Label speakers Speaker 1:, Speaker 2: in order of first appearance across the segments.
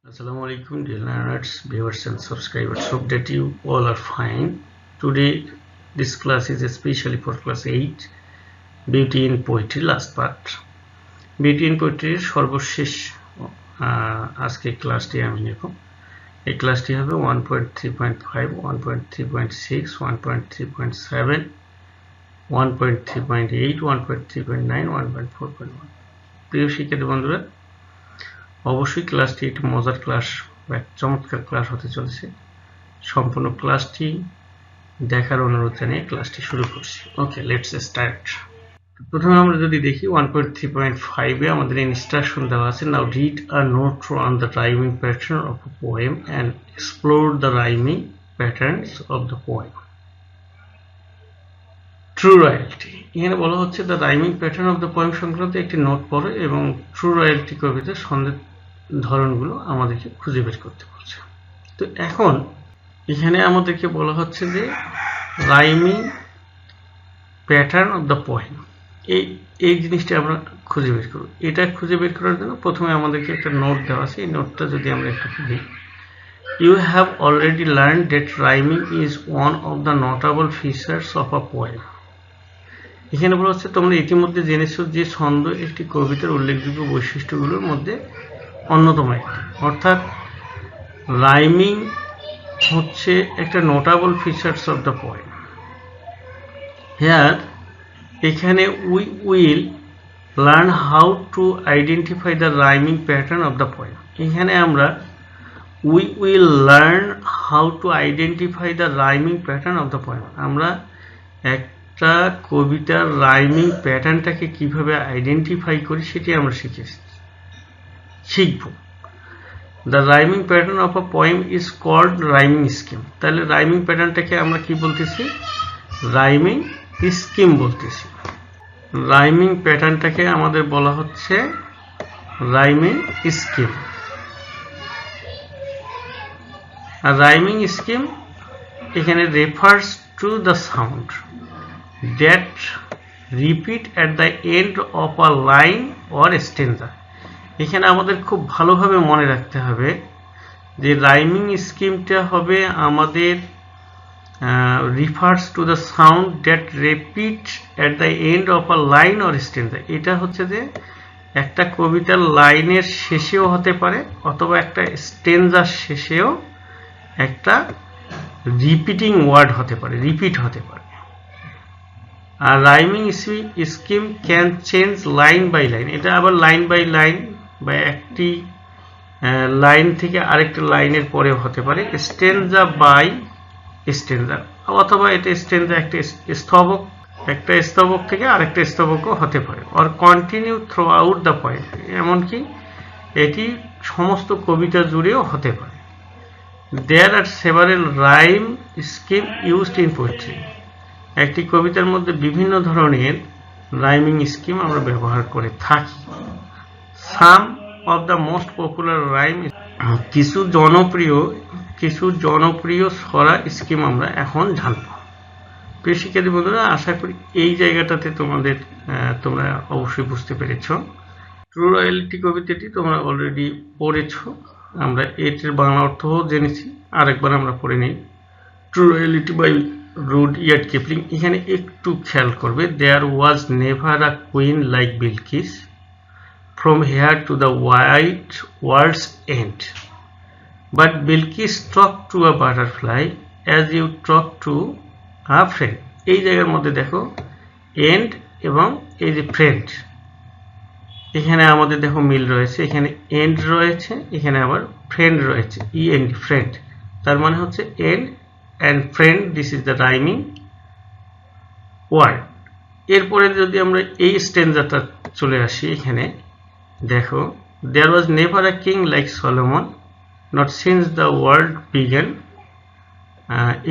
Speaker 1: Assalamu alaikum dear learners, viewers and subscribers. Hope that you all are fine. Today this class is especially for class 8 Beauty in Poetry last part. Beauty in Poetry সর্বশেষ আজকে ক্লাসটি আমি নেব। এই ক্লাসটি হবে 1.3.5, 1.3.6, 1.3.7, 1.3.8, 1.3.9, 1.4.1। প্রিয় শিক্ষার্থী বন্ধুরা, অবশ্যই ক্লাসটি একটি মজার ক্লাস বা চমৎকার ক্লাস হতে চলেছে। সম্পূর্ণ ক্লাসটি দেখার অনুরোধ জানিয়ে ক্লাসটি শুরু করছি। ওকে, লেটস স্টার্ট। প্রথমে আমরা যদি দেখি 1.3.5 এ আমাদের ইনস্ট্রাকশন দেওয়া আছে। Now read a note on the rhyming pattern of a poem and explore the rhyming patterns of the poem. True royalty, এখানে বলা হচ্ছে the rhyming pattern of the poem সংক্রান্ত একটি নোট পড়ো এবং ট্রু রয়্যালটি কবিতার সন্দেহ ধরনগুলো আমাদেরকে খুঁজে বের করতে বলছে। তো এখন এখানে আমাদেরকে বলা হচ্ছে যে rhyming pattern of the poem, এই জিনিসটা আমরা খুঁজে বের করব। এটা খুঁজে বের করার জন্য প্রথমে আমাদেরকে একটা নোট দেওয়া আছে। এই নোটটা যদি আমরা একটু পড়ি, you have already learn that rhyming is one of the notable features of a poem. এখানে বলা হচ্ছে তোমরা ইতিমধ্যে জেনেছো যে ছন্দ একটি কবিতার উল্লেখযোগ্য বৈশিষ্ট্যগুলোর মধ্যে অন্যতম একটি, অর্থাৎ রাইমিং হচ্ছে একটা notable features of the poem. Here, এখানে we will learn how to identify the rhyming pattern of the poem. এখানে আমরা we will learn how to identify the rhyming pattern of the poem, আমরা একটা কবিতার rhyming প্যাটার্নটাকে কিভাবে identify করি সেটি আমরা শিখব। The rhyming pattern of a poem is called rhyming scheme. তাহলে রাইমিং প্যাটার্নটাকে আমরা কি বলতেছি? রাইমিং স্কিম বলতেছি। রাইমিং প্যাটার্নটাকে আমাদের বলা হচ্ছে রাইমিং স্কিম। আর রাইমিং স্কিম এখানে refers to the sound that repeat at the end of a line or stanza। এখানে আমাদের খুব ভালোভাবে মনে রাখতে হবে যে রাইমিং স্কিমটা হবে আমাদের refers to the sound that repeat at the end of a line or stanza। এটা হচ্ছে যে একটা কবিতার লাইনের শেষেও হতে পারে অথবা একটা স্টেনজার শেষেও একটা রিপিটিং ওয়ার্ড হতে পারে, রিপিট হতে পারে। আর rhyming scheme can change line by line, এটা আবার লাইন বাই লাইন বা একটি লাইন থেকে আরেকটা লাইনের পরেও হতে পারে, স্টেনজা বাই স্টেনজা, অথবা এটা স্টেনজা একটা স্তবক থেকে আরেকটা স্তবকও হতে পারে, or continue throughout the poem, এমনকি এটি সমস্ত কবিতা জুড়েও হতে পারে। There are several rhyme scheme used in poetry. একটি কবিতার মধ্যে বিভিন্ন ধরনের রাইমিং স্কিম আমরা ব্যবহার করে থাকি। Some of the most popular rhyme, কিছু জনপ্রিয় ছড়া স্কিম আমরা এখন জানব। প্রিয় শিক্ষার্থী বন্ধুরা, আশা করি এই জায়গাটাতে তোমরা অবশ্যই বুঝতে পেরেছ। ট্রু রয়্যালটি কবিতাটি তোমরা অলরেডি পড়েছ, আমরা এটির বাংলা অর্থও জেনেছি, আরেকবার আমরা পড়ে নিই। True royalty by Rudyard Kipling. এখানে একটু খেয়াল করবে, there was never a queen like Bilkis from here to the white world's end, but Bilkis talk to a butterfly as you talk to a friend. এই জায়গার মধ্যে দেখো and এবং এই যে ফ্রেন্ড, এখানে আমাদের দেখো মিল রয়েছে, এখানে এন্ড রয়েছে, এখানে আবার ফ্রেন্ড রয়েছে, ইএনডি ফ্রেন্ড, তার মানে হচ্ছে and and friend, this is the rhyming word। এরপরে যদি আমরা এই স্ট্যান্জাটা চলে আসি, এখানে দেখো there was never a king like Solomon not since the world began।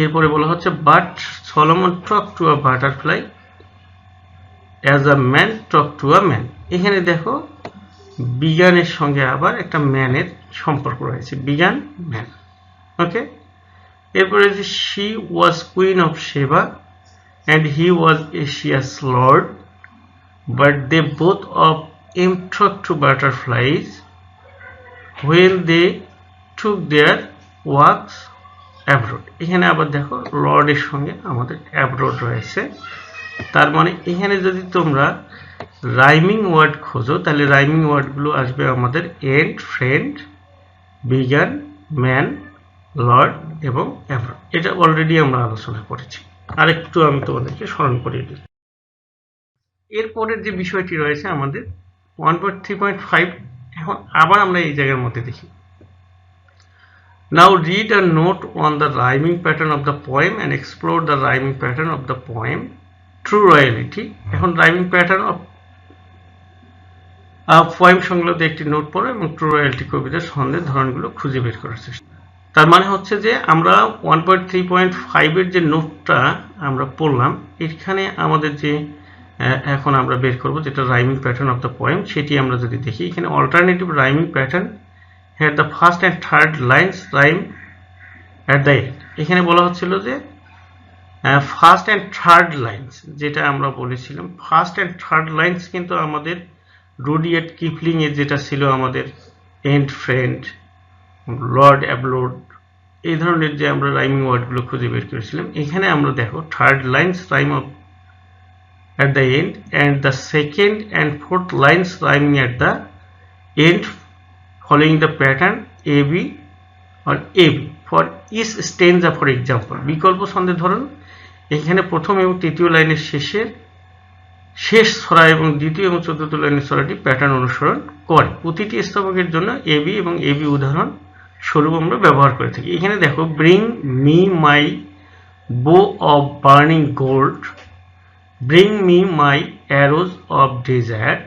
Speaker 1: এরপরে বলা হচ্ছে but Solomon talked to a butterfly as a man talked to a man। এখানে দেখো বিজ্ঞানের সঙ্গে আবার একটা ম্যানের সম্পর্ক রয়েছে, বিজ্ঞান ম্যান। ওকে, এরপরে যে she was queen of Sheba and he was Asia's lord, but they both of him talked to butterflies when they took their works abroad। এখানে আবার দেখো লর্ডের সঙ্গে আমাদের অ্যাব্রোড রয়েছে, তার মানে এখানে যদি তোমরা রাইমিং ওয়ার্ড খোঁজো তাহলে রাইমিং ওয়ার্ডগুলো আসবে আমাদের end, friend, began, man, lord এবং অ্যাব্রোড। এটা অলরেডি আমরা আলোচনা করেছি, আরেকটু আমি তোমাদেরকে স্মরণ করিয়ে দিই। এরপরের যে বিষয়টি রয়েছে আমাদের 1.3.5, এখন আবার আমরা এই জায়গার মধ্যে দেখি। Now read a note on the rhyming pattern of the poem and explore the rhyming pattern of the poem True Royalty। এখন রাইমিং প্যাটার্ন অফ পোয়েম সংক্রান্ত একটি নোট পড়ো এবং ট্রু রয়্যালটি কবিতার ছন্দের ধরনগুলো খুঁজে বের করার চেষ্টা। তার মানে হচ্ছে যে আমরা 1.3.5 এর যে নোটটা আমরা পড়লাম, এখানে আমাদের যে এখন আমরা বের করব যেটা rhyming pattern of the poem, সেটি আমরা যদি দেখি, এখানে alternative rhyming pattern here the first and third lines rhyme at the end। এখানে বলা হচ্ছিল যে ফার্স্ট অ্যান্ড থার্ড লাইন্স, যেটা আমরা বলেছিলাম ফার্স্ট অ্যান্ড থার্ড লাইন্স কিন্তু আমাদের রুডিয়ার্ড কিপলিং এর যেটা ছিল আমাদের এন্ড, ফ্রেন্ড, লর্ড, অ্যাব্রোড, এই ধরনের যে আমরা রাইমিং ওয়ার্ডগুলো খুঁজে বের করেছিলাম, এখানে আমরা দেখো third lines rhyme of at the end and the second and fourth lines rhyming at the end following the pattern AB or AB for each stanza। for example, বিকল্প ছন্দের ধরন এখানে প্রথম এবং তৃতীয় লাইনের শেষ ছড়া এবং দ্বিতীয় এবং চতুর্থ লাইনের ছড়াটি প্যাটার্ন অনুসরণ করে। প্রতিটি স্তবকের জন্য এবি এবং এবি উদাহরণ স্বরূপ আমরা ব্যবহার করে থাকি। এখানে দেখো ব্রিং মি মাই বো of burning gold, bring me my arrows of desire,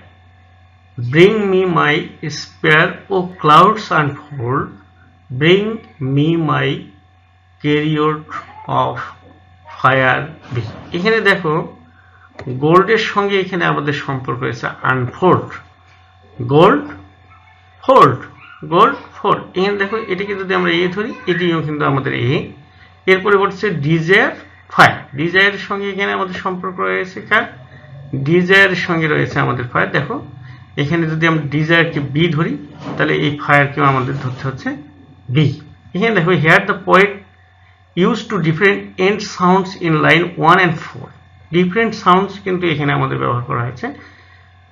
Speaker 1: bring me my spear, O clouds unfold, bring me my chariot of fire। এখানে দেখো গোল্ডের সঙ্গে এখানে আমাদের সম্পর্ক রয়েছে unfold, gold fold, gold fold. এখানে দেখো এটাকে যদি আমরা এ ধরি, এটিও কিন্তু আমাদের এ। এরপরে বলছে ডিজায়ার, ফায়ার, ডিজায়ারের সঙ্গে এখানে আমাদের সম্পর্ক রয়েছে কার, ডিজায়ারের সঙ্গে রয়েছে আমাদের ফায়ার। দেখো এখানে যদি আমরা ডিজায়ারকে বি ধরি তাহলে এই ফায়ারকেও আমাদের ধরতে হচ্ছে বি। এখানে দেখো here the poet use two different end sounds in line 1 and 4। Different sounds কিন্তু এখানে আমাদের ব্যবহার করা হয়েছে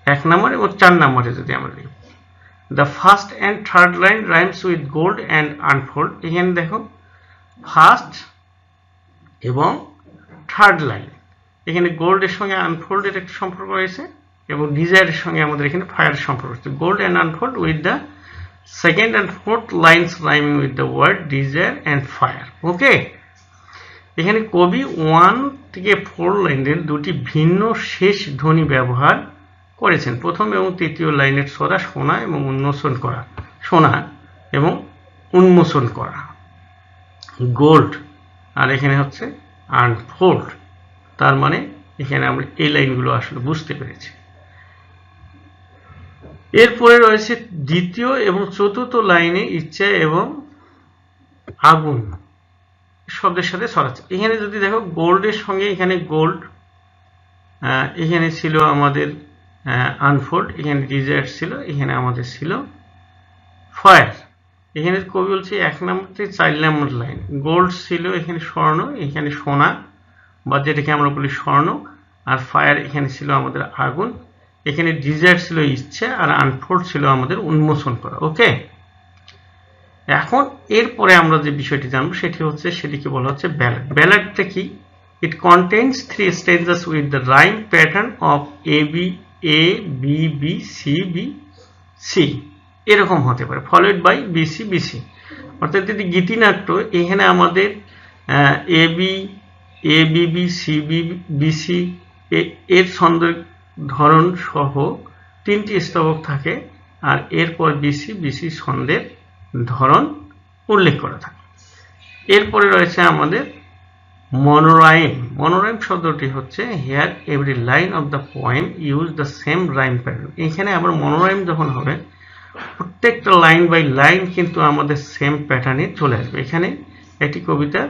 Speaker 1: 1 নম্বর এবং 4 নম্বরে যদি আমরা দেখি। The first and third line rhymes with gold and unfold. এখানে দেখো ফার্স্ট এবং থার্ড লাইন এখানে গোল্ডের সঙ্গে আনফোল্ডের একটা সম্পর্ক রয়েছে এবং ডিজায়ারের সঙ্গে আমাদের এখানে ফায়ারের সম্পর্ক রয়েছে। Gold and unfold with the second and fourth lines rhyming with the word desire and fire. Okay, এখানে কবি 1 থেকে 4 লাইনের দুটি ভিন্ন শেষ ধ্বনি ব্যবহার করেছেন। প্রথম এবং তৃতীয় লাইনের ছড়া শোনা এবং উন্মোচন করা, শোনা এবং উন্মোচন করা গোল্ড, আর এখানে হচ্ছে আনফোল্ড। তার মানে এখানে আমরা এই লাইনগুলো আসলে বুঝতে পেরেছি। এরপরে রয়েছে দ্বিতীয় এবং চতুর্থ লাইনে ইচ্ছা এবং আগুন শব্দের সাথে ছড়াচ্ছে। এখানে যদি দেখো গোল্ডের সঙ্গে এখানে গোল্ড, এখানে ছিল আমাদের আনফোল্ড, এখানে ডিজায়ার ছিল, এখানে আমাদের ছিল ফায়ার। এখানে কবি বলছে 1 নম্বর থেকে 4 নম্বর লাইন গোল্ড ছিল, এখানে স্বর্ণ, এখানে সোনা বা যেটাকে আমরা বলি স্বর্ণ, আর ফায়ার এখানে ছিল আমাদের আগুন, এখানে ডিজায়ার ছিল ইচ্ছা, আর আনফোল্ড ছিল আমাদের উন্মোচন করা। ওকে, এখন এরপরে আমরা যে বিষয়টি জানবো সেটিকে বলা হচ্ছে ব্যালাড। ব্যালাডটা কি? It contains 3 stanzas with the rhyme pattern of A B, A B B, C B C, এরকম হতে পারে, followed by B C B C. অর্থাৎ যদি গীতিনাট্য এখানে আমাদের A B, A B B, C B B C এর ছন্দের ধরন সহ 3টি স্তবক থাকে, আর এরপর বিসি বিসি ছন্দের ধরন উল্লেখ করা থাকে। এরপরে রয়েছে আমাদের মনোরাইম। মনোরাইম শব্দটি হচ্ছে here every line of the poem use the same rhyme pattern. এখানে আবার মনোরাইম যখন হবে প্রত্যেকটা লাইন বাই লাইন কিন্তু আমাদের সেম প্যাটার্নে চলে আসবে। এখানে একটি কবিতার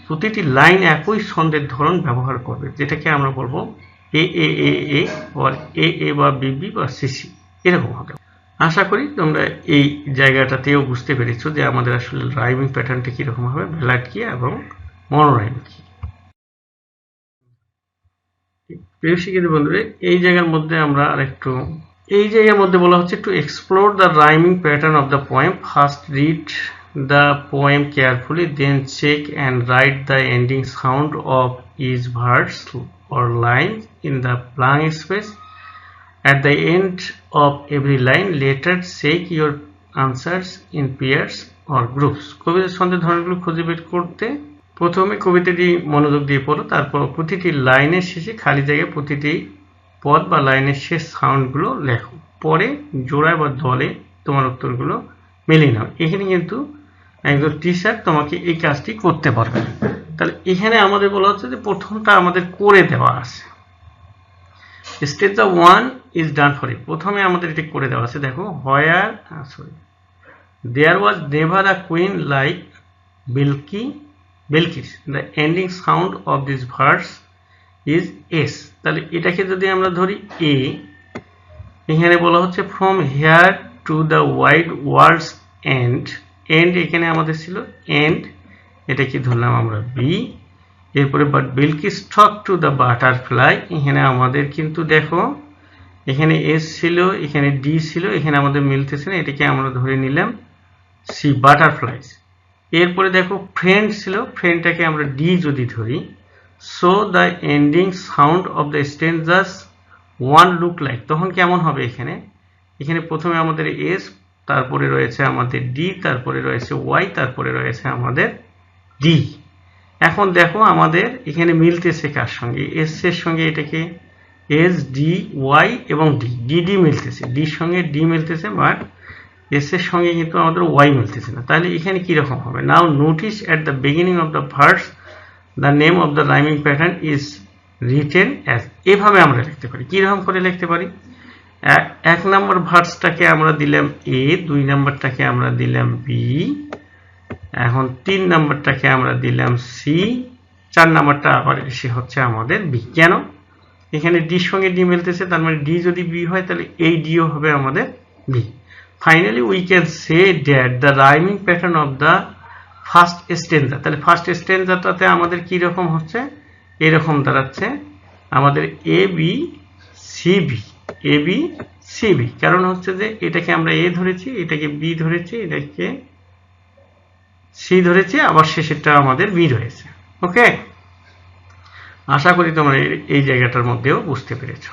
Speaker 1: প্রতিটি লাইন একই ছন্দের ধরন ব্যবহার করবে, যেটাকে আমরা বলবো এ এ এ এ, or এ এ বা বিবি বা সিসি, এরকম হবে। আশা করি তোমরা এই জায়গাটাতেও বুঝতে পেরেছো যে আমাদের আসলে রাইমিং প্যাটার্নটা কিরকম হবে, ব্যালাড কি এবং মনোরাইম কি। প্রিয় শিক্ষার্থী বন্ধুরা, এই জায়গার মধ্যে আমরা আরেকটু বলা হচ্ছে to explore the rhyming pattern of the poem. First read the poem carefully, then check and write the ending sound of each verse or line in the blank space. At the end of every line, later check your answers in pairs or groups. কবিতার ছন্দের ধরনগুলো খুঁজে বের করতে প্রথমে কবিতাটি মনোযোগ দিয়ে পড়ো, তারপর প্রতিটি লাইনের শেষে খালি জায়গায় প্রতিটি পদ বা লাইনের শেষ সাউন্ডগুলো লেখো, পরে জোড়ায় বা দলে তোমার উত্তরগুলো মিলিয়ে নাও। এখানে কিন্তু একজন টিচার তোমাকে এই কাজটি করতে পারবে। তাহলে এখানে আমাদের বলা হচ্ছে যে প্রথমটা আমাদের করে দেওয়া আছে, stage 1 is done for it. প্রথমে আমাদের এটি করে দেওয়া আছে, দেখো there was never a queen like Bilkis, the ending sound of this verse is S. তাহলে এটাকে যদি আমরা ধরি এ, এখানে বলা হচ্ছে from here to the wide world's end. And এখানে আমাদের ছিল এন্ড, এটাকে ধরলাম আমরা বি। এরপরে but Bilkis talk to the butterfly, এখানে আমাদের কিন্তু দেখো এখানে এস ছিল, এখানে ডি ছিল, এখানে আমাদের মিলতেছে না, এটাকে আমরা ধরে নিলাম সি, বাটারফ্লাইজ। এরপরে দেখো ফ্রেন্ড ছিল, ফ্রেন্ডটাকে আমরা ডি যদি ধরি, so the ending sound of the strangers one look like, তখন কেমন হবে? এখানে প্রথমে আমাদের এস, তারপরে রয়েছে আমাদের ডি, তারপরে রয়েছে ওয়াই, তারপরে রয়েছে আমাদের ডি। এখন দেখো আমাদের এখানে মিলতেছে কার সঙ্গে? এস এর সঙ্গে এটাকে এস ডি ওয়াই এবং ডি, ডি মিলতেছে, ডির সঙ্গে ডি মিলতেছে, বাট এস এর সঙ্গে কিন্তু আমাদের ওয়াই মিলতেছে না। তাহলে এখানে কিরকম হবে? Now notice at the beginning of the verse the name of the rhyming pattern is written as. এভাবে আমরা লিখতে পারি। কিরকম করে লিখতে পারি? এক নম্বর ভার্সটাকে আমরা দিলাম এ, 2 নম্বরটাকে আমরা দিলাম বি, এখন 3 নম্বরটাকে আমরা দিলাম সি, 4 নম্বরটা আবার এসে হচ্ছে আমাদের বি। কেন? এখানে ডির সঙ্গে ডি মিলতেছে, তার মানে ডি যদি বি হয় তাহলে এই ডিও হবে আমাদের B. Finally we can say that the rhyming pattern of the first stanza, তাহলে ফার্স্ট স্ট্যান্জাটাতে আমাদের কি রকম হচ্ছে? এরকম দাঁড়াচ্ছে আমাদের A B C B, A B C B. কারণ হচ্ছে যে এটাকে আমরা এ ধরেছি, এটাকে বি ধরেছি, এটাকে সি ধরেছি, আবার শেষেরটা আমাদের বি রয়েছে। ওকে, আশা করি তোমরা এই জায়গাটার মধ্যেও বুঝতে পেরেছ।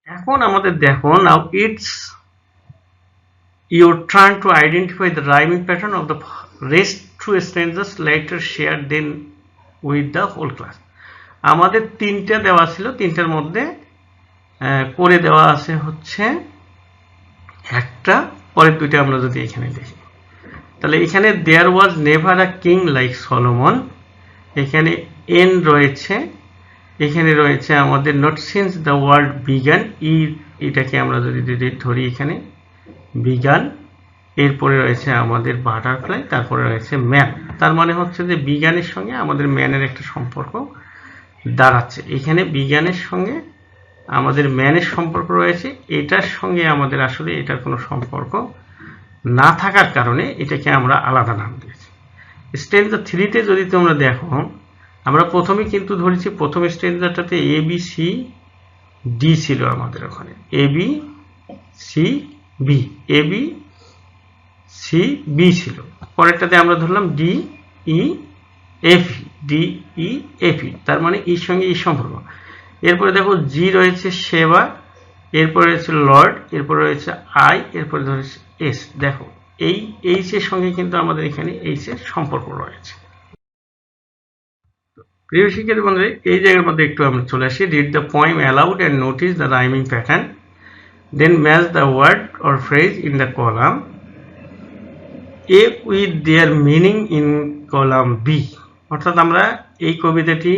Speaker 1: এখন আমাদের দেখো, now it's your turn to identify the rhyming pattern of the rest two stanzas later shared then with the whole class. আমাদের 3টা দেওয়া ছিল, 3টার মধ্যে করে দেওয়া আছে হচ্ছে একটা, পরের 2টা আমরা যদি এখানে দেখি, তাহলে এখানে there was never a king like Solomon, এখানে এন রয়েছে, এখানে রয়েছে আমাদের not since the world began, এটাকে আমরা যদি ধরি এখানে বিগান, এরপরে রয়েছে আমাদের বাটারফ্লাই, তারপরে রয়েছে ম্যান। তার মানে হচ্ছে যে বিগানের সঙ্গে আমাদের ম্যানের একটা সম্পর্ক দাঁড়াচ্ছে। এখানে বিগানের সঙ্গে আমাদের ম্যানের সম্পর্ক রয়েছে, এটার সঙ্গে আমাদের আসলে এটার কোনো সম্পর্ক না থাকার কারণে এটাকে আমরা আলাদা নাম দিয়েছি। স্ট্যান্জা 3তে যদি তোমরা দেখো, আমরা প্রথমে কিন্তু ধরেছি প্রথম স্ট্যান্জাটাতে এ বি সি ডি ছিল আমাদের ওখানে, A B C B, A B C B ছিল, পরেরটাতে আমরা ধরলাম D E F, D E F, তার মানে ইর সঙ্গে ই সম্পর্ক। এরপরে দেখো জি রয়েছে সেবা, এরপরে রয়েছে লর্ড, এরপরে রয়েছে আই, এরপরে ধরেছে এস। দেখো এই এইচ এর সঙ্গে কিন্তু আমাদের এখানে এইচ এর সম্পর্ক রয়েছে। প্রিয় শিক্ষার্থী বন্ধুরা, এই জায়গার মধ্যে একটু আমরা চলে আসি। Read the poem aloud and notice the rhyming pattern, then match the word or phrase in the column A with their meaning in column B. অর্থাৎ আমরা এই কবিতাটি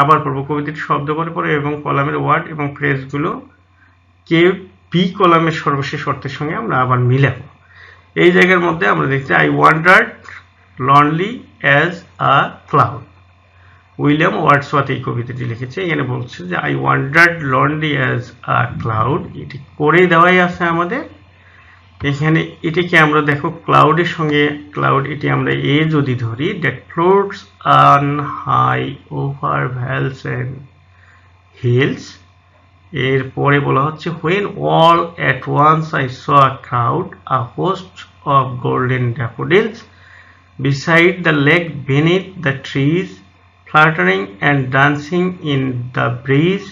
Speaker 1: আবার পড়ব, কবিতাটি শব্দ করে পড়ে এবং কলামের ওয়ার্ড এবং ফ্রেজগুলো কে বি কলামের সর্বশেষ অর্থের সঙ্গে আমরা আবার মিলাবো। এই জায়গার মধ্যে আমরা দেখছি I wandered lonely as a cloud, William Wordsworth এই কবিতাটি লিখেছে। এখানে বলছে যে I wandered lonely as a cloud, এটি করে দেওয়াই আছে আমাদের এখানে এটাকে আমরা দেখো ক্লাউডের সঙ্গে ক্লাউড, এটি আমরা এ যদি ধরি, that floats on high over vales and hills. এরপরে বলা হচ্ছে when all at once I saw a crowd, a host of golden daffodils beside the lake beneath the trees, fluttering and dancing in the breeze,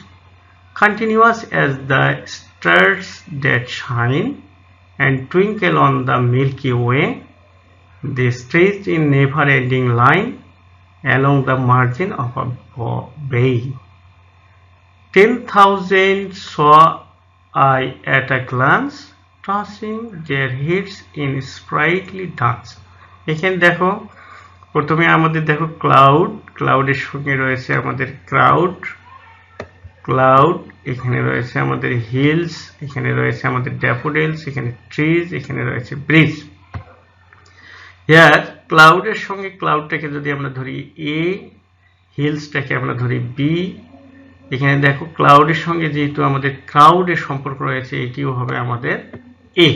Speaker 1: continuous as the stars that shine and twinkle on the Milky Way. They stretched in never-ending line along the margin of a bay. 10,000 saw I at a glance, tossing their heads in sprightly dance. এখানে দেখো প্রথমে আমাদের দেখো ক্লাউডের সঙ্গে রয়েছে আমাদের cloud, এখানে রয়েছে আমাদের হিলস, এখানে রয়েছে আমাদের ড্যাফোডিলস, এখানে ট্রিজ, এখানে রয়েছে ব্রিজ। ক্লাউডের সঙ্গে ক্লাউডটাকে যদি আমরা ধরি এ, হিলসটাকে আমরা ধরি বি, এখানে দেখো ক্লাউডের সঙ্গে যেহেতু আমাদের ক্রাউডের সম্পর্ক রয়েছে, এটিও হবে আমাদের এ।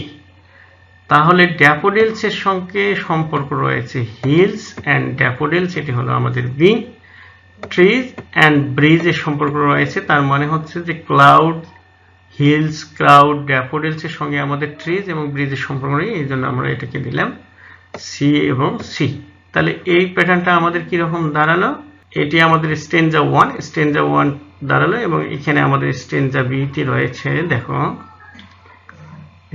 Speaker 1: তাহলে ড্যাফোডিলসের সঙ্গে সম্পর্ক রয়েছে হিলস অ্যান্ড ড্যাফোডিলস, এটি হলো আমাদের বি। ট্রিজ অ্যান্ড ব্রিজের সম্পর্ক রয়েছে, তার মানে হচ্ছে যে ক্লাউড, হিলস, ক্রাউড, ড্যাফোডিলসের সঙ্গে আমাদের ট্রিজ এবং ব্রিজের সম্পর্ক নেই, এই জন্য আমরা এটাকে দিলাম সি এবং সি। তাহলে এই প্যাটার্নটা আমাদের কিরকম দাঁড়ালো, এটি আমাদের স্টেঞ্জা 1 দাঁড়ালো, এবং এখানে আমাদের স্টেঞ্জা বিতে রয়েছে, দেখো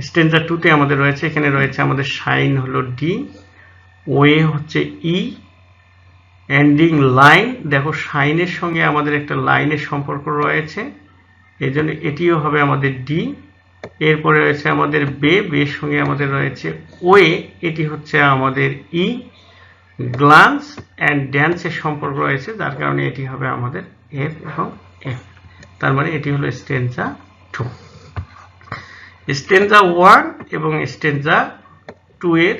Speaker 1: স্টেঞ্জা 2তে আমাদের রয়েছে, এখানে রয়েছে আমাদের সাইন হলো ডি, ওয়ে হচ্ছে ই, এন্ডিং লাইন, দেখো সাইনের সঙ্গে আমাদের একটা লাইনের সম্পর্ক রয়েছে, এই জন্য এটিও হবে আমাদের ডি। এরপরে রয়েছে আমাদের বের সঙ্গে আমাদের রয়েছে ওয়ে, এটি হচ্ছে আমাদের ই। গ্লান্স অ্যান্ড ড্যান্সের সম্পর্ক রয়েছে, যার কারণে এটি হবে আমাদের এফ এবং এফ। তার মানে এটি হলো স্টেঞ্জা 2। স্টেঞ্জা 1 এবং স্টেঞ্জা 2 এর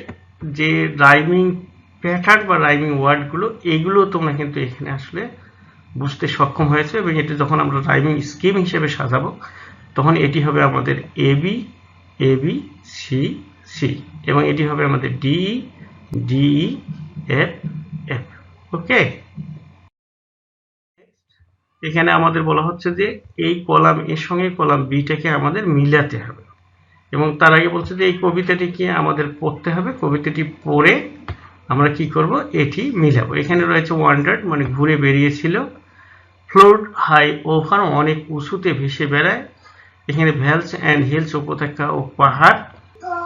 Speaker 1: যে রাইমিং প্যাটার্ন বা রাইমিং ওয়ার্ডগুলো, এগুলো তোমরা কিন্তু এখানে আসলে বুঝতে সক্ষম হয়েছে, এবং এটি যখন আমরা রাইমিং স্কিম হিসেবে সাজাবো তখন এটি হবে আমাদের এবি, এবি, সি, সি, এবং এটি হবে আমাদের ডিই, ডিই, এফ, এফ। ওকে, এখানে আমাদের বলা হচ্ছে যে এই কলাম এর সঙ্গে কলাম বিটাকে আমাদের মিলাতে হবে, এবং তার আগে বলছে যে এই কবিতাটি কি আমাদের পড়তে হবে, কবিতাটি পড়ে আমরা কি করব, এটি মিলাবো। এখানে রয়েছে ওয়ান্ডার্ড মানে ঘুরে বেরিয়েছিল, ফ্লোট হাই ওভার অনেক উঁচুতে ভেসে বেড়ায়, এখানে ভ্যালস অ্যান্ড হিলস উপত্যকা ও পাহাড়,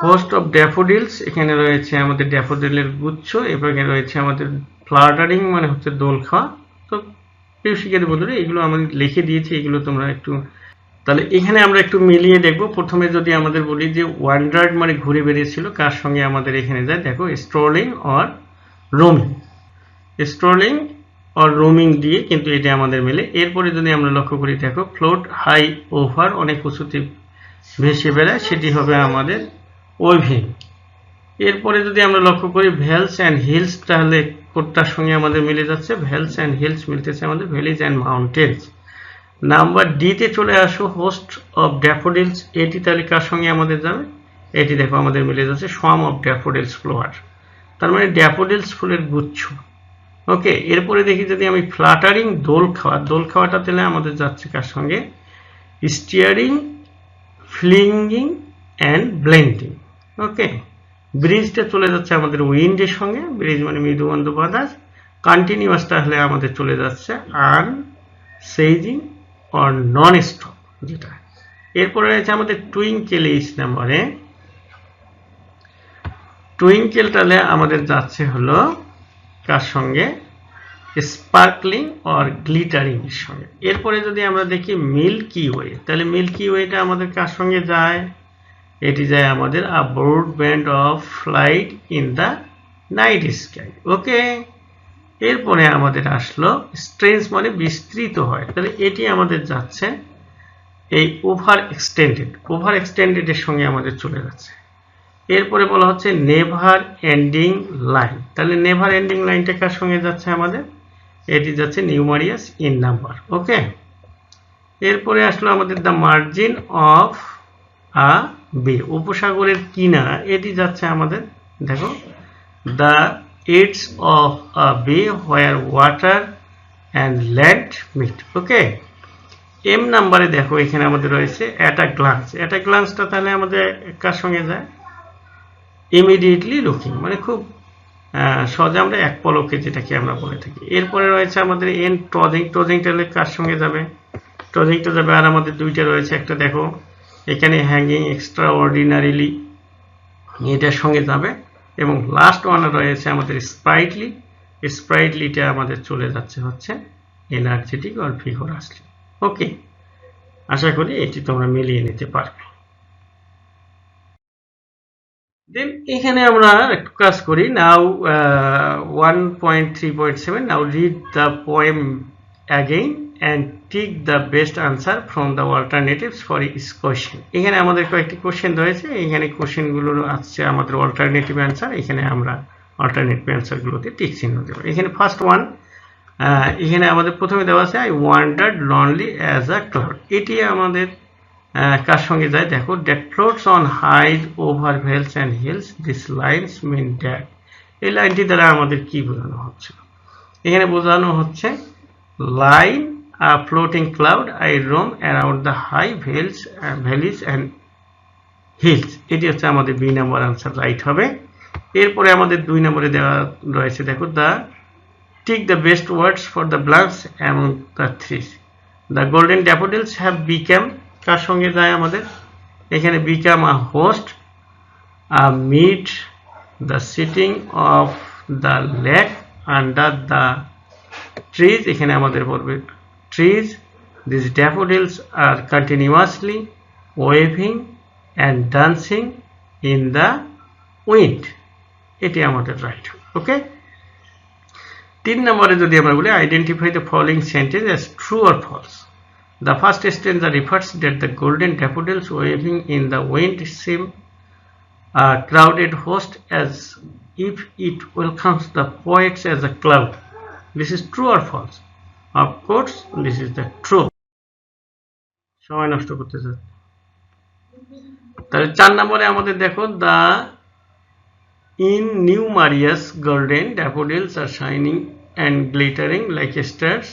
Speaker 1: হোস্ট অফ ড্যাফোডিলস এখানে রয়েছে আমাদের ড্যাফোডিলের গুচ্ছ, এবং এখানে রয়েছে আমাদের ফ্লাটারিং মানে হচ্ছে দোল খাওয়া। তো প্রিয় শিক্ষার্থী বন্ধুরা, এগুলো আমি লিখে দিয়েছি, এগুলো তোমরা একটু, তাহলে এখানে আমরা একটু মিলিয়ে দেখব। প্রথমে যদি আমাদের বলি যে ওয়ান্ডার্ড মানে ঘুরে বেরিয়েছিল, কার সঙ্গে আমাদের এখানে যায়, দেখো স্ট্রলিং অর রোমিং, স্ট্রলিং অর রোমিং দিয়ে কিন্তু এটা আমাদের মেলে। এরপরে যদি আমরা লক্ষ্য করি, দেখো ফ্লোট হাই ওভার অনেক উঁচুতে ভেসে বেড়ায়, সেটি হবে আমাদের ওয়েভিং। এরপরে যদি আমরা লক্ষ্য করি ভ্যালস অ্যান্ড হিলস, তাহলে কোনটার সঙ্গে আমাদের মিলে যাচ্ছে, ভ্যালস অ্যান্ড হিলস মিলতেছে আমাদের ভ্যালিজ অ্যান্ড মাউন্টেন্স। নাম্বার ডিতে চলে আসো, হোস্ট অফ ড্যাফোডিলস, এটি তাহলে কার সঙ্গে আমাদের যাবে, এটি দেখো আমাদের মিলে যাচ্ছে সোয়ার্ম অফ ড্যাফোডিলস ফ্লোয়ার, তার মানে ড্যাফোডিলস ফুলের গুচ্ছ। ওকে, এরপরে দেখি যদি আমি ফ্লাটারিং দোল খাওয়াটা তাহলে আমাদের যাচ্ছে কার সঙ্গে, স্টিয়ারিং, ফ্লিঙ্গিং অ্যান্ড ব্লেন্ডিং। ওকে, ব্রিজটা চলে যাচ্ছে আমাদের উইন্ডের সঙ্গে, ব্রিজ মানে মৃদুমন্দ বাতাস। কন্টিনিউয়াস তাহলে আমাদের চলে যাচ্ছে আনসেইজিং অর নন স্টপ যেটা। এরপরে রয়েছে আমাদের টুইঙ্কেল, 8 নম্বরে টুইঙ্কেল তাহলে আমাদের যাচ্ছে হলো কার সঙ্গে, স্পার্কলিং অর গ্লিটারিং এর সঙ্গে। এরপরে যদি আমরা দেখি মিল্কি ওয়ে, তাহলে মিল্কি ওয়েটা আমাদের কার সঙ্গে যায়, এটি যায় আমাদের a broad band of flight in the night sky. Okay, এরপরে আমাদের আসলো স্ট্রেঞ্জ মানে বিস্তৃত হয়, তাহলে এটি আমাদের যাচ্ছে এই ওভার এক্সটেন্ডেড এর সঙ্গে আমাদের চলে যাচ্ছে। এরপরে বলা হচ্ছে নেভার এন্ডিং লাইন, তাহলে নেভার এন্ডিং লাইনটা কার সঙ্গে যাচ্ছে আমাদের, এটি যাচ্ছে নিউমারিয়াস ইন নাম্বার। ওকে, এরপরে আসলো আমাদের দ্য মার্জিন অফ আ বে, উপসাগরের কিনারা, এটি যাচ্ছে আমাদের, দেখো, the ads of a bay where water and land meet. Okay, M নাম্বারে দেখো এখানে আমাদের রয়েছে at a glance. At a গ্লান্সটা তাহলে আমাদের কার সঙ্গে যায়? ইমিডিয়েটলি লুকিং, মানে খুব সহজে আমরা এক পলকে যেটাকে আমরা বলে থাকি। এরপরে রয়েছে আমাদের এন ট্রজিং। ট্রজিংটা কার সঙ্গে যাবে? ট্রজিংটা যাবে, আর আমাদের দুইটা রয়েছে, একটা দেখো এখানে হ্যাঙ্গিং এক্সট্রা অর্ডিনারিলি, এটার সঙ্গে যাবে, এবং লাস্ট ওয়ান রয়েছে আমাদের স্প্রাইটলি। স্প্রাইটলিটা আমাদের চলে যাচ্ছে হচ্ছে এনার্জেটিক আর ভিগোরাসলি। ওকে, আশা করি এটি তোমরা মিলিয়ে নিতে পারবে। দেন এখানে আমরা একটু কাজ করি। Now 1.3.7, now read the poem again and tick the best answer from the alternatives for each question. এখানে আমাদের কয়েকটি কোশ্চেন রয়েছে, এখানে কোশ্চেনগুলো আসছে আমাদের অল্টারনেটিভ অ্যান্সার, এখানে আমরা অল্টারনেটিভ অ্যান্সারগুলোতে টিক চিহ্ন দেবো। এখানে ফার্স্ট ওয়ান, এখানে আমাদের প্রথমে দেওয়া আছে I wandered lonely as a cloud. এটি আমাদের কার সঙ্গে যায়? দেখো, that floats on hide over vales and hills, this lines mean that. এই লাইনটি দ্বারা আমাদের কি বোঝানো হচ্ছে? এখানে বোঝানো হচ্ছে line a floating cloud, I roam around the high valleys and hills. এটি হচ্ছে আমাদের বি নাম্বার আনসার, রাইট হবে। এরপরে আমাদের 2 নম্বরে দেওয়া রয়েছে, দেখো, the tick the best words for the blanks among the threes. The golden daffodils have become, কার সঙ্গে যায় আমাদের? এখানে become a host, amid, the sitting of the lake under the trees. এখানে আমাদের পড়বে trees. This daffodils are continuously waving and dancing in the wind. এটি আমাদের রাইট। ওকে, 3 নম্বরে যদি আমরা বলি identify the following sentence as true or false. The first stanza refers that the golden daffodils waving in the wind seem a crowded host as if it welcomes the poets as a cloud. This is true or false? Of course, this is the true. সময় নষ্ট করতে চাই। তাহলে 4 নম্বরে আমাদের দেখো, the innumerous golden daffodils are shining and glittering like stars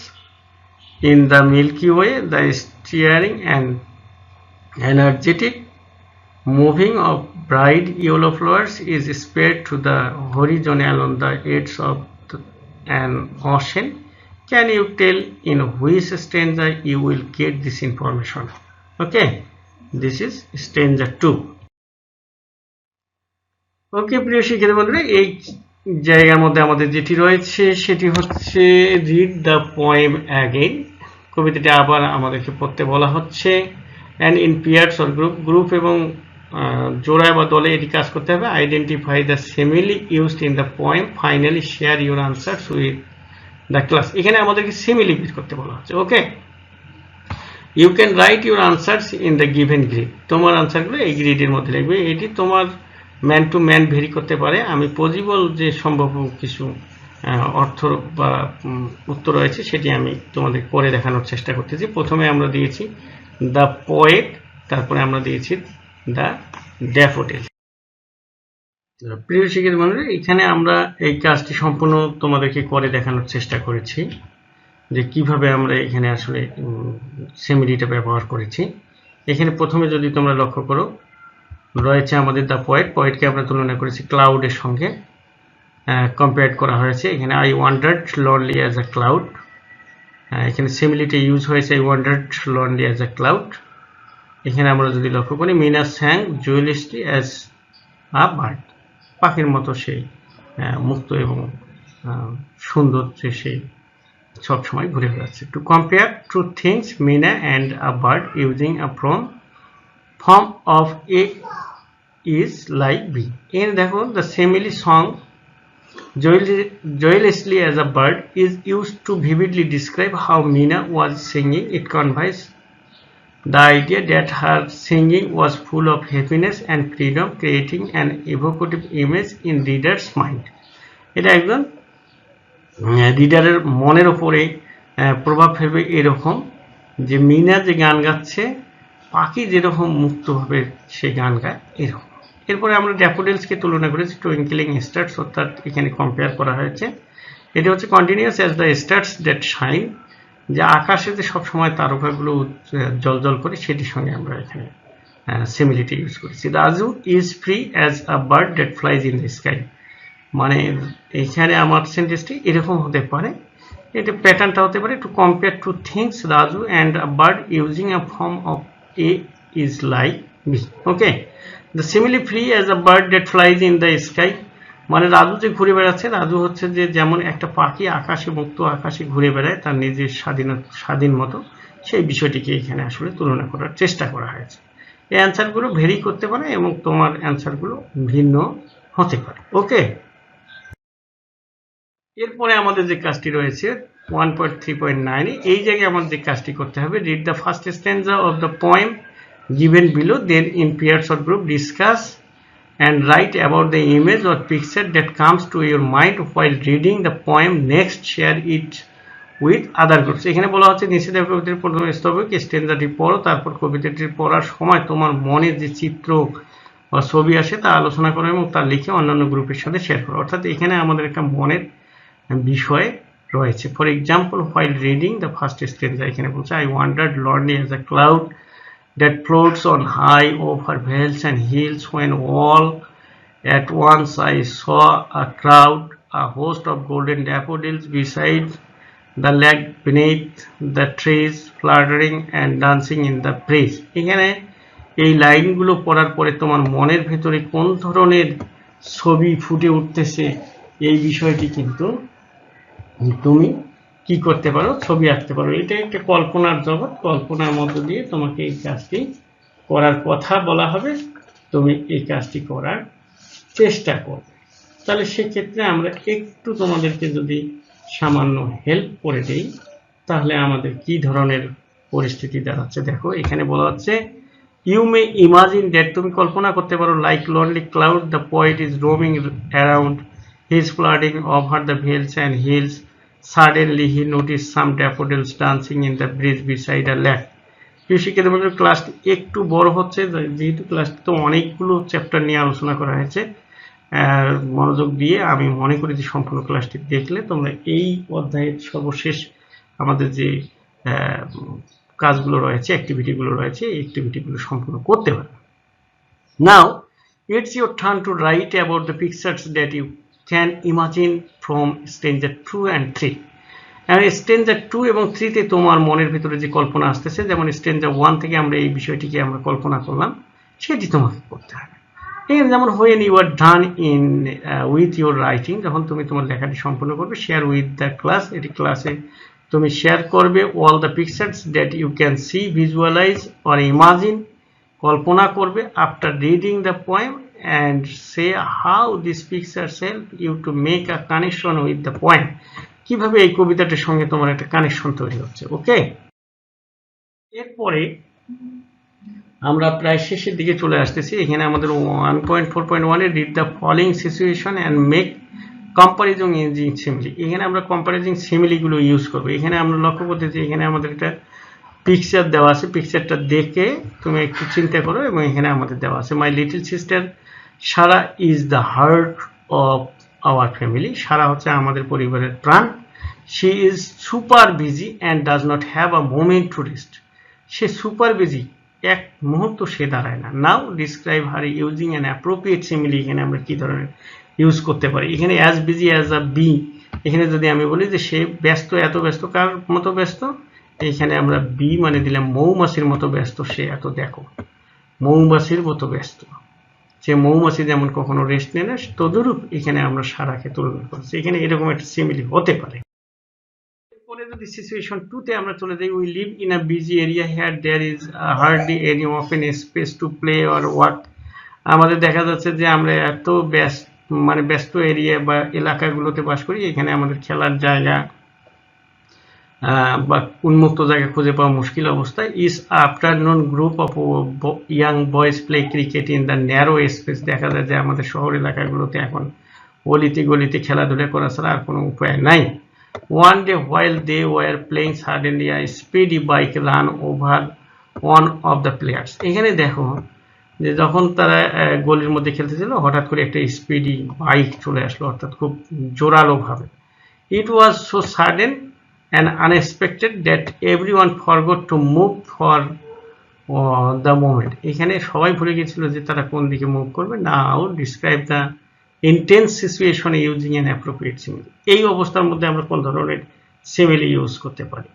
Speaker 1: in the Milky Way. The stirring and energetic moving of bright yellow flowers is spread to the horizon along the edge of an ocean. Can you tell in which stanza you will get this information? Okay, this is stanza 2. Okay, প্রিয় শিক্ষার্থী বন্ধুরা, এই জায়গার মধ্যে আমাদের যেটি রয়েছে সেটি হচ্ছে রিড দ্য পোয়েম অ্যাগেইন। কবিতাটি আবার আমাদেরকে পড়তে বলা হচ্ছে। And in pairs or group এবং জোড়ায় বা দলে এটি কাজ করতে হবে। Identify the simile used in the poem, finally share your answers with the class. এখানে আমাদেরকে সিমিলি বের করতে বলা হচ্ছে। Okay, you can write your answers in the given grid. তোমার আনসারগুলো এই গ্রিডের মধ্যে লিখবে। এটি তোমার ম্যান টু ম্যান ভেরি করতে পারে। আমি পজিবল যে সম্ভব কিছু অর্থ বা উত্তর রয়েছে সেটি আমি তোমাদের করে দেখানোর চেষ্টা করতেছি। প্রথমে আমরা দিয়েছি দ্য পোয়েট, তারপরে আমরা দিয়েছি দ্য ড্যাফোডিল। প্রিয় শিক্ষার্থী বন্ধুরা, এখানে আমরা এই কাজটি সম্পূর্ণ তোমাদেরকে করে দেখানোর চেষ্টা করেছি যে কিভাবে আমরা এখানে আসলে সিমিলিটা ব্যবহার করেছি। এখানে প্রথমে যদি তোমরা লক্ষ্য করো রয়েছে আমাদের দ্য পোয়েট। পোয়েটকে আমরা তুলনা করেছি ক্লাউডের সঙ্গে, কম্পেয়ার করা হয়েছে। এখানে I wandered lonely as a cloud, এখানে সিমিলিটি ইউজ হয়েছে I wandered lonely as a cloud. এখানে আমরা যদি লক্ষ্য করি মিনা স্যাং জুয়েলিস্টলি অ্যাজ আ বার্ড, পাখির মতো সেই মুক্ত এবং সুন্দর যে সেই সবসময় ঘুরে বেড়াচ্ছে। To compare two things, Meena and a bird using a form of A is like B. এখানে দেখো the simile sang joyously as a bird is used to vividly describe how Meena was singing. It conveys the idea that her singing was full of happiness and freedom, creating an evocative image in reader's mind. এটা একজন রিডারের মনের উপরে প্রভাব ফেলবে এরকম যে মিনা যে গান গাচ্ছে পাখি যেরকম মুক্তভাবে সে গান গায় এরকম। এরপরে আমরা ড্যাফোডিলসকে তুলনা করেছি টুইঙ্কলিং স্টার্স, অর্থাৎ এখানে কম্পেয়ার করা হয়েছে। এটি হচ্ছে continuous as the stars that shine, যে আকাশে যে সবসময় তারকাগুলো জ্বলজ্বল করে সেটির সঙ্গে আমরা এখানে সিমিলিটি ইউজ করেছি। Raju is free as a bird that flies in the sky, মানে এখানে আমার সেন্টেন্সটি এরকম হতে পারে, এটা প্যাটার্নটা হতে পারে to compare two things Raju and a bird using a form of A is like B. Okay, the simile free as a bird that flies in the sky, মানে রাজু যে ঘুরে বেড়াচ্ছে, রাজু হচ্ছে যে যেমন একটা পাখি আকাশে মুক্ত আকাশে ঘুরে বেড়ায় তার নিজের স্বাধীন মতো, সেই বিষয়টিকে এখানে আসলে তুলনা করার চেষ্টা করা হয়েছে। এই অ্যান্সারগুলো ভেরি করতে পারে এবং তোমার অ্যান্সারগুলো ভিন্ন হতে পারে। ওকে, এরপরে আমাদের যে কাজটি রয়েছে 1.3.9, এই জায়গায় আমাদের যে কাজটি করতে হবে, read the first স্ট্যান্জা of the poem given below, then in pairs or group discuss and write about the image or picture that comes to your mind while reading the poem. Next, share it with other groups. এখানে বলা হচ্ছে নিচে দেওয়া কবিতার প্রথম স্তবক স্ট্যান্জাটি পড়ো, তারপর কবিতাটি পড়ার সময় তোমার মনে যে চিত্র বা ছবি আসে তা আলোচনা করো এবং তা লিখে অন্যান্য গ্রুপের সাথে শেয়ার করো। অর্থাৎ এখানে আমাদের একটা মনের বিষয় রয়েছে। For example, while reading the first stanza, এখানে বলছে I wandered lonely as a cloud that floats on high over vales and hills, when all at once I saw a crowd, a host of golden daffodils beside the lake beneath the trees, fluttering and dancing in the breeze. এখানে এই লাইনগুলো পড়ার পরে তোমার মনের ভেতরে কোন ধরনের ছবি ফুটে উঠতেছে এই বিষয়টি কিন্তু তুমি কি করতে পারো, ছবি আঁকতে পারো। এটা একটা কল্পনার জগৎ, কল্পনার মধ্য দিয়ে তোমাকে এই কাজটি করার কথা বলা হবে, তুমি এই কাজটি করার চেষ্টা করবে। তাহলে সেক্ষেত্রে আমরা একটু তোমাদেরকে যদি সামান্য হেল্প করে দিই তাহলে আমাদের কি ধরনের পরিস্থিতি দাঁড়াচ্ছে দেখো। এখানে বলা হচ্ছে ইউ মে ইমাজিন দ্যাট, তুমি কল্পনা করতে পারো, like lonely cloud the poet is roaming around, he is flooding over the ভেলস and hills, suddenly he noticed some daffodils dancing in the breeze beside a lake. শিক্ষার্থী বন্ধুরা, ক্লাসটি একটু বড় হচ্ছে যেহেতু ক্লাসটি তো অনেকগুলো চ্যাপ্টার নিয়ে আলোচনা করা হয়েছে, মনোযোগ দিয়ে আমি মনে করি যে সম্পূর্ণ ক্লাসটি দেখলে তোমরা এই অধ্যায়ের সর্বশেষ আমাদের যে কাজগুলো রয়েছে, অ্যাক্টিভিটিগুলো রয়েছে, এই অ্যাক্টিভিটিগুলো সম্পূর্ণ করতে পারবে। Now it's your turn to write about the pictures that you can imagine from stanza 2 and 3. আর স্ট্যান্জা 2 এবং 3 তে তোমার মনের ভিতরে যে কল্পনা আসতেছে, যেমন স্ট্যান্জা 1 থেকে আমরা এই বিষয়টিকে আমরা কল্পনা করলাম, সেটি তোমাকে করতে হবে। এখানে যেমন when you are done in with your writing, যখন তুমি তোমার লেখাটি সম্পূর্ণ করবে, share with the class, এটি ক্লাসে তুমি শেয়ার করবে all the pictures that you can see, visualize or imagine, কল্পনা করবে after reading the poem, and say how these pictures help you to make a connection with the poem, কিভাবে এই কবিতাটির সঙ্গে তোমার একটা কানেকশন তৈরি হচ্ছে। ওকে, এরপরে আমরা প্রায় শেষের দিকে চলে আসতেছি। এখানে আমাদের 1.4.1 এ read the following situation and make comparison using simile, এখানে আমরা কম্পারিজিং সিমিলিগুলো ইউজ করবো। এখানে আমরা লক্ষ্য করতেছি এখানে আমাদের একটা পিকচার দেওয়া আছে, পিকচারটা দেখে তুমি একটু চিন্তা করো এবং এখানে আমাদের দেওয়া আছে my little sister Sara is the heart of our family, Sara হচ্ছে আমাদের পরিবারের প্রাণ। She is super busy and does not have a moment to rest, সে সুপার বিজি, এক মুহূর্ত সে দাঁড়ায় না। Now describe her using an appropriate simile, এখানে আমরা কি ধরনের ইউজ করতে পারি। এখানে as busy as a bee, এখানে যদি আমি বলি যে সে ব্যস্ত, এত ব্যস্ত, কার মতো ব্যস্ত, এইখানে আমরা বি মানে দিলাম মৌমাছির মতো ব্যস্ত, সে এত দেখো মৌমাছির মতো ব্যস্ত, যে মৌমাছি যেমন কখনো রেস্ট নেয় না, তদরূপ এখানে আমরা সারাকে তুলনা করছি। এখানে এরকম একটা সিমিলি হতে পারে। এরপরে যদি সিচুয়েশন 2 তে আমরা চলে যাই, we live in a busy area here there is hardly any open space to play or work, আমাদের দেখা যাচ্ছে যে আমরা এত ব্যস্ত এরিয়া বা এলাকাগুলোতে বাস করি, এখানে আমাদের খেলার জায়গা বা উন্মুক্ত জায়গা খুঁজে পাওয়া মুশকিল অবস্থায়। This afternoon group of young boys play cricket in the narrow space, দেখা যায় যে আমাদের শহর এলাকাগুলোতে এখন অলিতে গলিতে খেলাধুলা করা ছাড়া আর কোনো উপায় নাই। One day while they were playing suddenly a speedy bike run over one of the players। এখানে দেখো যে যখন তারা গলির মধ্যে খেলতেছিল হঠাৎ করে একটা স্পিডি বাইক চলে আসলো, অর্থাৎ খুব জোরালো ভাবে। It was so sudden and unexpected that everyone forgot to move for the moment। এখানে সবাই ভুলে গেছিল যে তারা কোন দিকে মুভ করবে। Now describe the intense situation using an appropriate simile। এই অবস্থার মধ্যে আমরা কোন ধরনের সিমিলি ইউজ করতে পারি?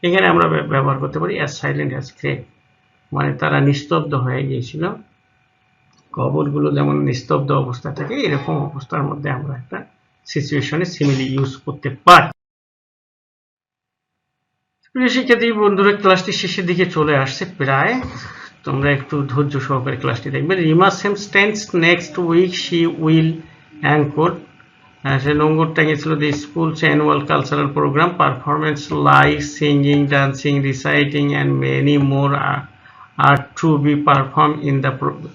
Speaker 1: এখানে আমরা ব্যবহার করতে পারি as silent as grave, মানে তারা নিস্তব্ধ হয়ে গিয়েছিল। কবরগুলো যেমন নিস্তব্ধ অবস্থা থাকে, এরকম অবস্থার মধ্যে আমরা একটা সিচুয়েশনে সিমিলি ইউজ করতে পারি। প্রিয় শিক্ষার্থী বন্ধুরা, ক্লাসটি শেষের দিকে চলে আসছে প্রায়, তোমরা একটু ধৈর্য সহকারে ক্লাসটি দেখবে। Rima same stands next week she will anchor, সে নোঙ্গর টাঙিয়েছিল the schools annual cultural program performance like singing, dancing, reciting and many more are to be performed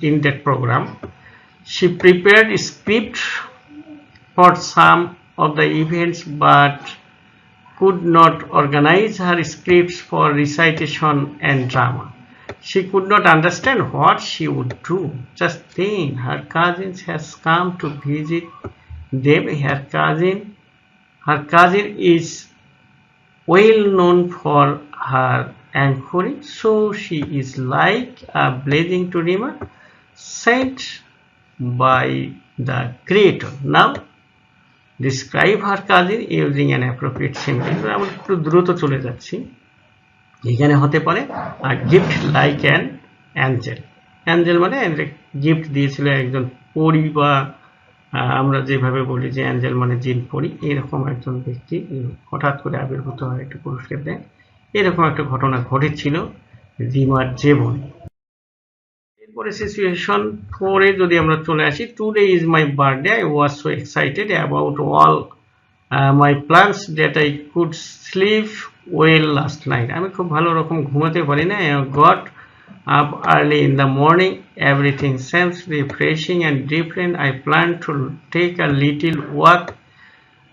Speaker 1: in that program. She prepared a script for some of the events but could not organize her scripts for recitation and drama. She could not understand what she would do. Just then her cousins has come to visit them. Her cousin is well known for her anchoring, so she is like a blessing to Rima, sent by the creator. Now describe her cousin using an appropriate simile। আমরা একটু দ্রুত চলে যাচ্ছি। এখানে হতে পারে a gift like an angel। Angel মানে gift দিয়েছিল একজন পরী, বা আমরা যেভাবে বলি যে অ্যাঞ্জেল মানে জিন পরী, এরকম একজন ব্যক্তি হঠাৎ করে আবির্ভূত হয়, একটা পুরস্কার দেয়। এরকম একটা ঘটনা ঘটেছিল রিমার জীবনে। এরপরে সিচুয়েশন 4 এ যদি আমরা চলে আসি, today is my birthday, I was so excited about all my plans that I could sleep well last night. আমি খুব ভালো রকম ঘুমাতে পারি না। I got up early in the morning, everything seems refreshing and different. I plan to take a little walk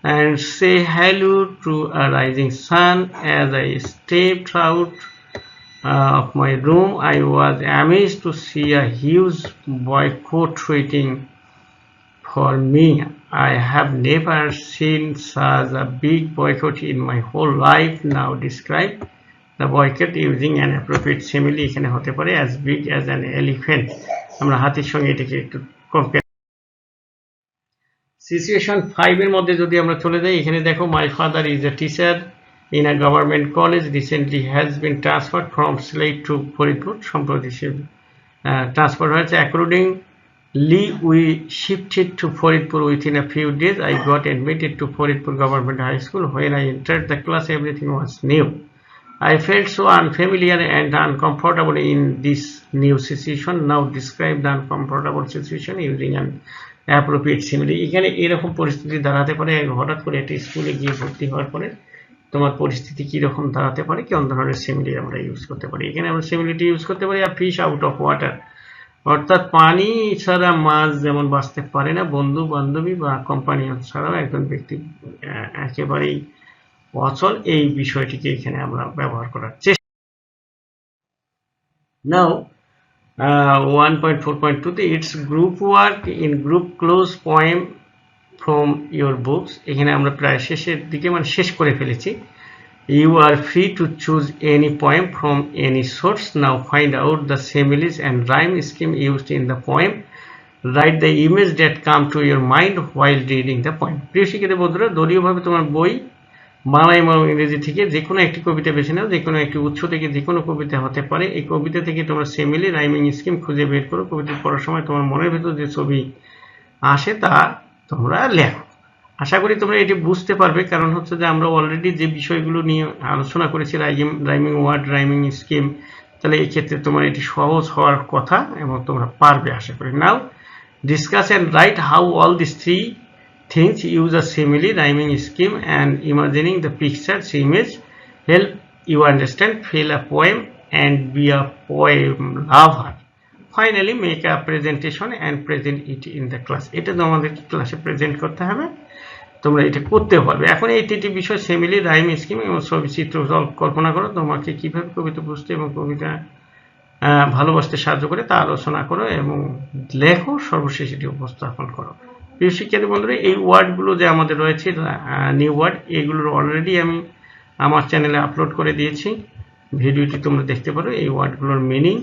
Speaker 1: and say hello to a rising sun. As I stepped out of my room, I was amazed to see a huge boycott waiting for me. I have never seen such a big boycott in my whole life. Now describe the boycott using an appropriate simile। এখানে হতে পারে as big as an elephant। আমরা হাতির সঙ্গে এটাকে একটু compare. Situation 5 এর মধ্যে যদি আমরা চলে যাই, এখানে দেখো my father is a teacher in a government college, recently has been transferred from Sylhet to Faridpur. সম্প্রতি সে ট্রান্সফার হয়েছে। Accordingly we shifted to Faridpur within a few days. I got admitted to Faridpur government high school. When I entered the class everything was new. I felt so unfamiliar and uncomfortable in this new situation. Now describe the uncomfortable situation using an appropriate simile। এখানে এরকম পরিস্থিতি দাঁড়াতে পারে, হঠাৎ করে একটা স্কুলে গিয়ে ভর্তি হওয়ার পরে তোমার পরিস্থিতি কিরকম দাঁড়াতে পারে, কোন ধরনের সিমিলি আমরা ইউজ করতে পারি। এখানে আমরা সিমিলিটি ইউজ করতে পারি আর ফিশ আউট অফ ওয়াটার, অর্থাৎ পানি ছাড়া মাছ যেমন বাঁচতে পারে না, বন্ধু বান্ধবী বা কোম্পানি ছাড়াও একজন ব্যক্তি একেবারেই অচল, এই বিষয়টিকে এখানে আমরা ব্যবহার করার চেষ্টা। নাও 1.4.2 তে it's group work in group close poem from your books. এখানে আমরা প্রায় শেষের দিকে, মানে শেষ করে ফেলেছি। You are free to choose any poem from any source. Now find out the similes and rhyme scheme used in the poem. Write the image that come to your mind while reading the poem. প্রিয় শিক্ষার্থী বন্ধুরা, দলীয়ভাবে তোমার বই বাংলা এবং ইংরেজি থেকে যে কোনো একটি কবিতা বেছে নাও, যে কোনো একটি উৎস থেকে যে কোনো কবিতা হতে পারে। এই কবিতা থেকে তোমরা সিমিলি রাইমিং স্কিম খুঁজে বের করো। কবিতা পড়ার সময় তোমার মনের ভেতর যে ছবি আসে তা তোমরা লেখো। আশা করি তোমরা এটি বুঝতে পারবে, কারণ হচ্ছে যে আমরা অলরেডি যে বিষয়গুলো নিয়ে আলোচনা করেছি, রাইমিং ওয়ার্ড, রাইমিং স্কিম, তাহলে এই ক্ষেত্রে তোমার এটি সহজ হওয়ার কথা এবং তোমরা পারবে আশা করি। Now discuss and write how all this three things use a simile, rhyming scheme and imagining the pictures image help you understand, feel a poem and be a poem lover. Finally make a presentation and present it in the class। এটা তোমাদেরকে ক্লাসে present করতে হবে, তোমরা এটা করতে পারবে। এখন এই তিনটি বিষয় সিমিলি, রাইম স্কিম এবং ছবি চিত্র কল্পনা করো তোমাকে কিভাবে কবিতা বুঝতে এবং কবিতা ভালোবাসতে সাহায্য করে তা আলোচনা করো এবং লেখো, সর্বশেষ এটি উপস্থাপন করো। প্রিয় শিক্ষার্থী বন্ধুরা, এই ওয়ার্ডগুলো যে আমাদের রয়েছে নিউ ওয়ার্ড, এগুলোর অলরেডি আমি আমার চ্যানেলে আপলোড করে দিয়েছি, ভিডিওটি তোমরা দেখতে পারো। এই ওয়ার্ডগুলোর মিনিং,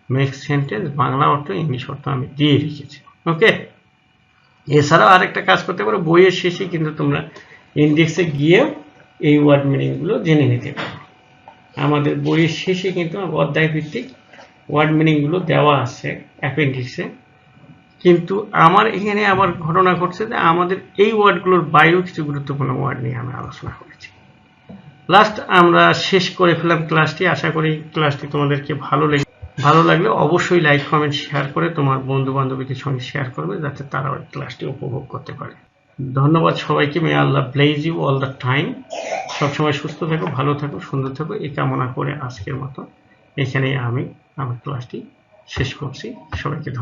Speaker 1: মেক সেন্টেন্স, বাংলা অর্থ, ইংলিশ অর্থ আমি দিয়ে রেখেছি। ওকে, এছাড়াও আরেকটা কাজ করতে পারো, বইয়ের শেষে কিন্তু তোমরা ইন্ডেক্সে গিয়ে এই ওয়ার্ড মিনিংগুলো জেনে নিতে পারো। আমাদের বইয়ের শেষে কিন্তু অধ্যায় ভিত্তিক ওয়ার্ড মিনিংগুলো দেওয়া আছে অ্যাপেন্ডিক্সে, কিন্তু আমার এখানে আবার ঘটনা ঘটছে যে আমাদের এই ওয়ার্ডগুলোর বাইরেও কিছু গুরুত্বপূর্ণ ওয়ার্ড নিয়ে আমি আলোচনা করেছি। লাস্ট আমরা শেষ করে ফেলাম ক্লাসটি। আশা করি ক্লাসটি তোমাদেরকে ভালো লাগলে অবশ্যই লাইক, কমেন্ট, শেয়ার করে তোমার বন্ধু বান্ধবীদের সঙ্গে শেয়ার করবে, যাতে তারা ওই ক্লাসটি উপভোগ করতে পারে। ধন্যবাদ সবাইকে। May Allah bless you all the time. সবসময় সুস্থ থাকো, ভালো থাকো, সুন্দর থাকো, এই কামনা করে আজকের মতো এখানেই আমি আমার ক্লাসটি শেষ করছি। সবাইকে ধন্যবাদ।